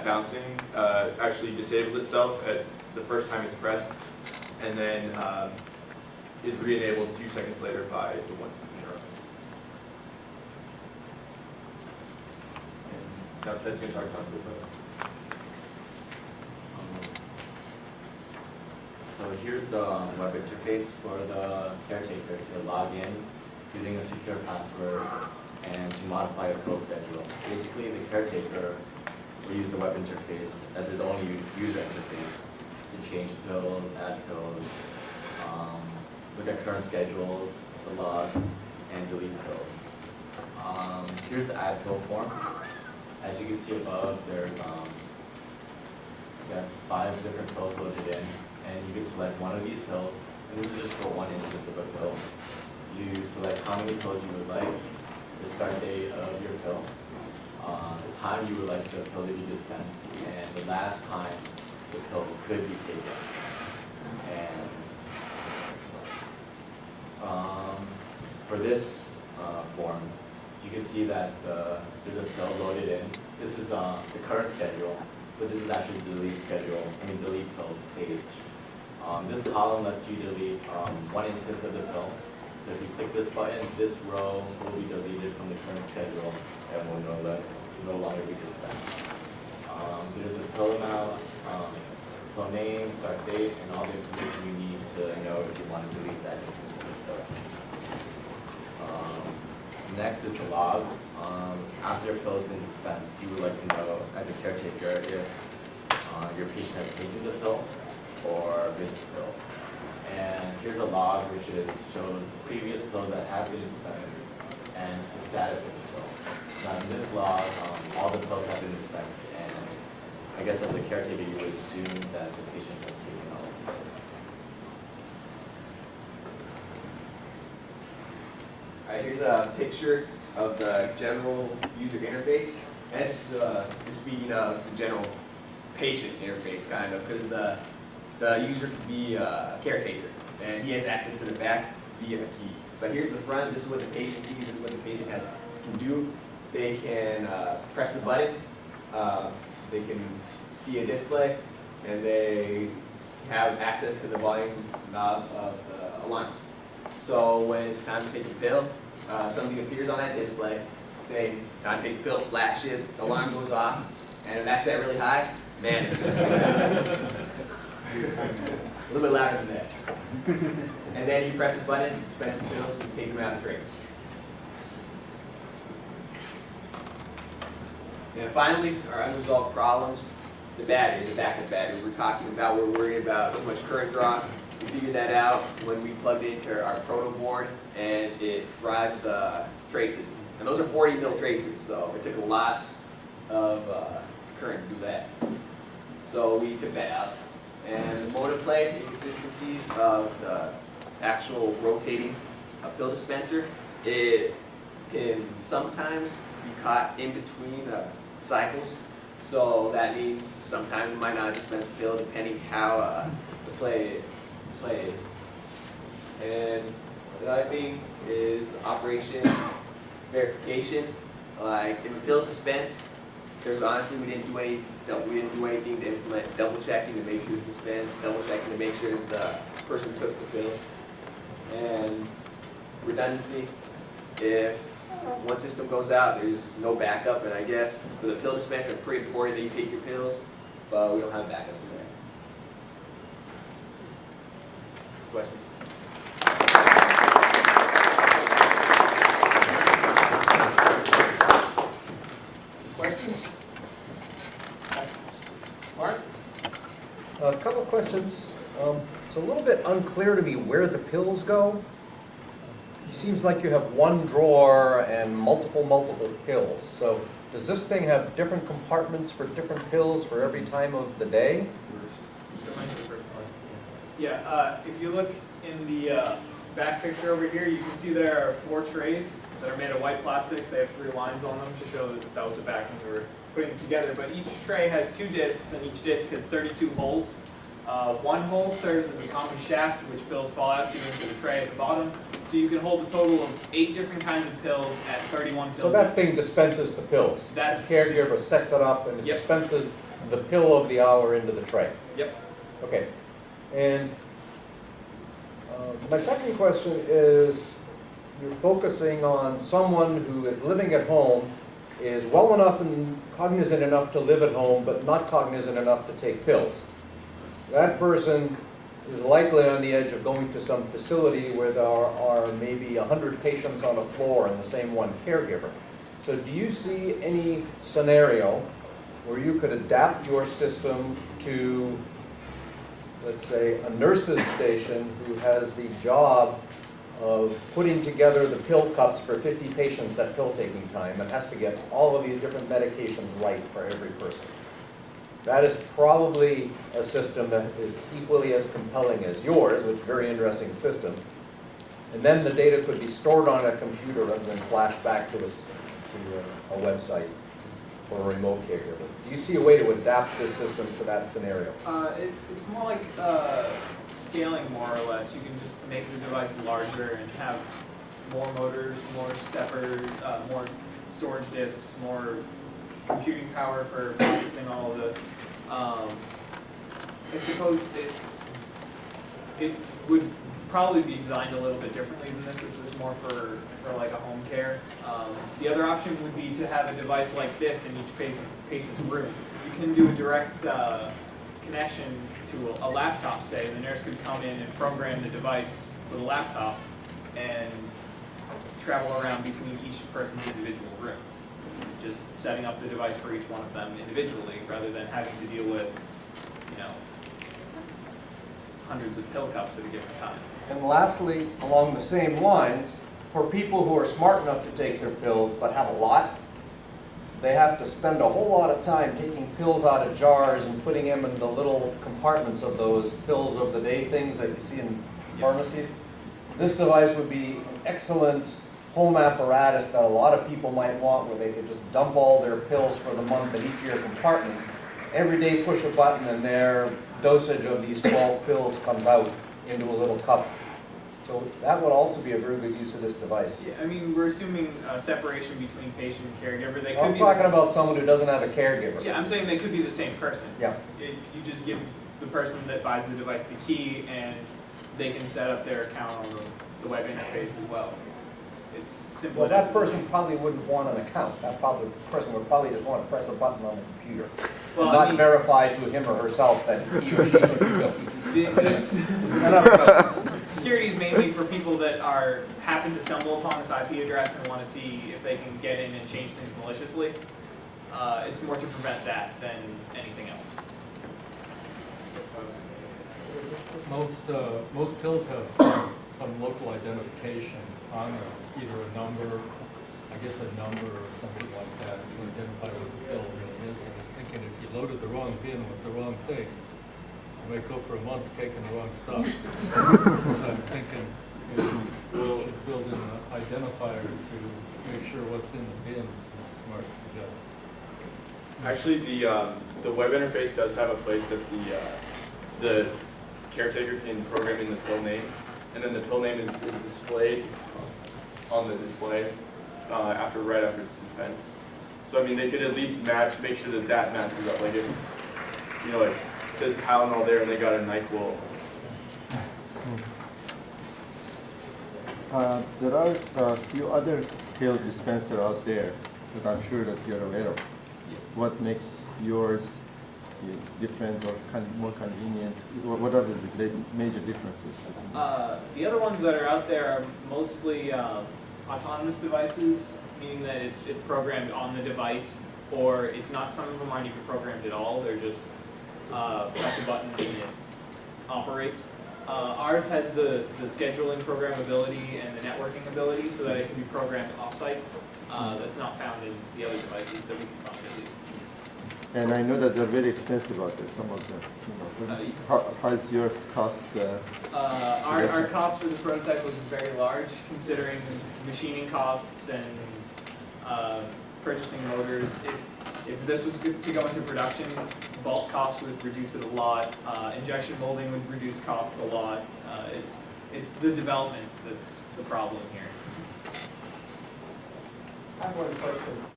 Bouncing actually disables itself at the first time it's pressed, and then is re-enabled 2 seconds later by the once interrupt. And now Ted's going to talk about the photo. So here's the web interface for the caretaker to log in using a secure password and to modify a pill schedule. Basically, the caretaker will use the web interface as his only user interface to change pills, add pills, look at current schedules, the log, and delete pills. Here's the add pill form. As you can see above, there's I guess 5 different pills loaded in, and you can select one of these pills, and this is just for one instance of a pill. You select how many pills you would like, the start date of your pill, the time you would like the pill to be dispensed, and the last time the pill could be taken. And for this form, you can see that there's a pill loaded in. This is the current schedule, but this is actually the delete pills page. This column lets you delete one instance of the pill. So if you click this button, this row will be deleted from the current schedule and will no longer be dispensed. There's a pill amount, pill name, start date, and all the information you need to know if you want to delete that instance of the pill. Next is the log. After your pill has been dispensed, you would like to know, as a caretaker, if your patient has taken the pill or missed the pill. And here's a log which shows previous pills that have been dispensed and the status of the pill. Now in this log, all the pills have been dispensed, and I guess as a caretaker you would assume that the patient has taken all of the pills. Alright, here's a picture of the general user interface. And this is speaking of the general patient interface, kind of, because the user could be a caretaker, and he has access to the back via a key. But here's the front. This is what the patient sees. This is what the patient can do. They can press the button. They can see a display, and they have access to the volume knob of the alarm. So when it's time to take the pill, something appears on that display saying, time to take the pill, flashes, the alarm goes off, and if that's set really high, man, it's going to be a little bit louder than that. And then you press the button, dispense the pills, and take them out of the tray. And finally, our unresolved problems, the battery, the backup battery. We're talking about, we're worried about too much current draw. We figured that out when we plugged it into our proto board, and it fried the traces. And those are 40 mil traces, so it took a lot of current to do that. So we took that out. And the motor plate, the inconsistencies of the actual rotating pill dispenser, it can sometimes be caught in between cycles. So that means sometimes it might not dispense the pill depending how the play is. And the other thing is the operation verification. Like if a pill's dispensed, there's honestly we didn't do anything to implement double checking to make sure it's dispensed, double checking to make sure the person took the pill. And redundancy, if one system goes out, there's no backup, and I guess for the pill dispenser it's pretty important that you take your pills, but we don't have backup for that. Questions? Questions? Mark? A couple of questions. It's a little bit unclear to me where the pills go. It seems like you have one drawer and multiple pills. So does this thing have different compartments for different pills for every time of the day? Yeah, if you look in the back picture over here, you can see there are 4 trays that are made of white plastic. They have 3 lines on them to show that that was the backing we were putting together. But each tray has 2 discs, and each disc has 32 holes. One hole serves as a common shaft, which pills fall out to into the tray at the bottom. So you can hold a total of 8 different kinds of pills at 31 pills. So that thing dispenses the pills. That's- The caregiver sets it up and it Yep. dispenses the pill of the hour into the tray. Yep. Okay. And my second question is, you're focusing on someone who is living at home, is well enough and cognizant enough to live at home, but not cognizant enough to take pills. That person is likely on the edge of going to some facility where there are maybe 100 patients on a floor and the same one caregiver. So do you see any scenario where you could adapt your system to, let's say, a nurse's station who has the job of putting together the pill cups for 50 patients at pill taking time and has to get all of these different medications right for every person? That is probably a system that is equally as compelling as yours, which is a very interesting system. And then the data could be stored on a computer rather than flashed back to a website for a remote caregiver. Do you see a way to adapt this system to that scenario? It's more like scaling, more or less. You can just make the device larger and have more motors, more steppers, more storage disks, more computing power for processing all of this. I suppose it would probably be designed a little bit differently than this. This is more for like a home care. The other option would be to have a device like this in each patient's room. You can do a direct connection to a laptop, say, and the nurse could come in and program the device with a laptop and travel around between each person's individual room, just setting up the device for each one of them individually, rather than having to deal with, hundreds of pill cups at a given time. And lastly, along the same lines, for people who are smart enough to take their pills but have a lot, they have to spend a whole lot of time taking pills out of jars and putting them in the little compartments of those pills of the day things that you see in pharmacies. This device would be an excellent home apparatus that a lot of people might want, where they could just dump all their pills for the month in each of your compartments. Every day push a button and their dosage of these 12 pills comes out into a little cup. So that would also be a very good use of this device. Yeah, I mean, we're assuming a separation between patient and caregiver. They could I'm be talking about someone who doesn't have a caregiver. Yeah, I'm saying they could be the same person. Yeah. You just give the person that buys the device the key, and they can set up their account on the web interface as well. It's simple. Well, that person probably wouldn't want an account. That person would probably just want to press a button on the computer. Well, and not I mean, verify to him or herself that he or she took the pill. Security is mainly for people that happen to stumble upon this IP address and want to see if they can get in and change things maliciously. It's more to prevent that than anything else. Most pills have some local identification on either a number, I guess a number or something like that, to identify what the pill really is. And I was thinking, if you loaded the wrong bin with the wrong thing, you might go for a month taking the wrong stuff. So I'm thinking we should build in an identifier to make sure what's in the bins, as Mark suggests. Actually, the web interface does have a place that the caretaker can program in the pill name, and then the pill name is displayed on the display right after it's dispensed. So I mean, they could at least make sure that matches up. Like if like it says Tylenol there and they got a NyQuil. There are a few other pill dispensers out there that I'm sure that you're aware of. What makes yours different or more convenient? What are the major differences? The other ones that are out there are mostly autonomous devices, meaning that it's programmed on the device, or it's not. Some of them aren't even programmed at all. They're just press a button and it operates. Ours has the scheduling programmability and the networking ability, so that it can be programmed off-site. That's not found in the other devices that we can find, at least. And I know that they're very expensive out there, some of them. How's your cost? Our cost for this prototype was very large, considering machining costs and purchasing motors. If this was to go into production, bulk costs would reduce it a lot. Injection molding would reduce costs a lot. It's the development that's the problem here. I have one question.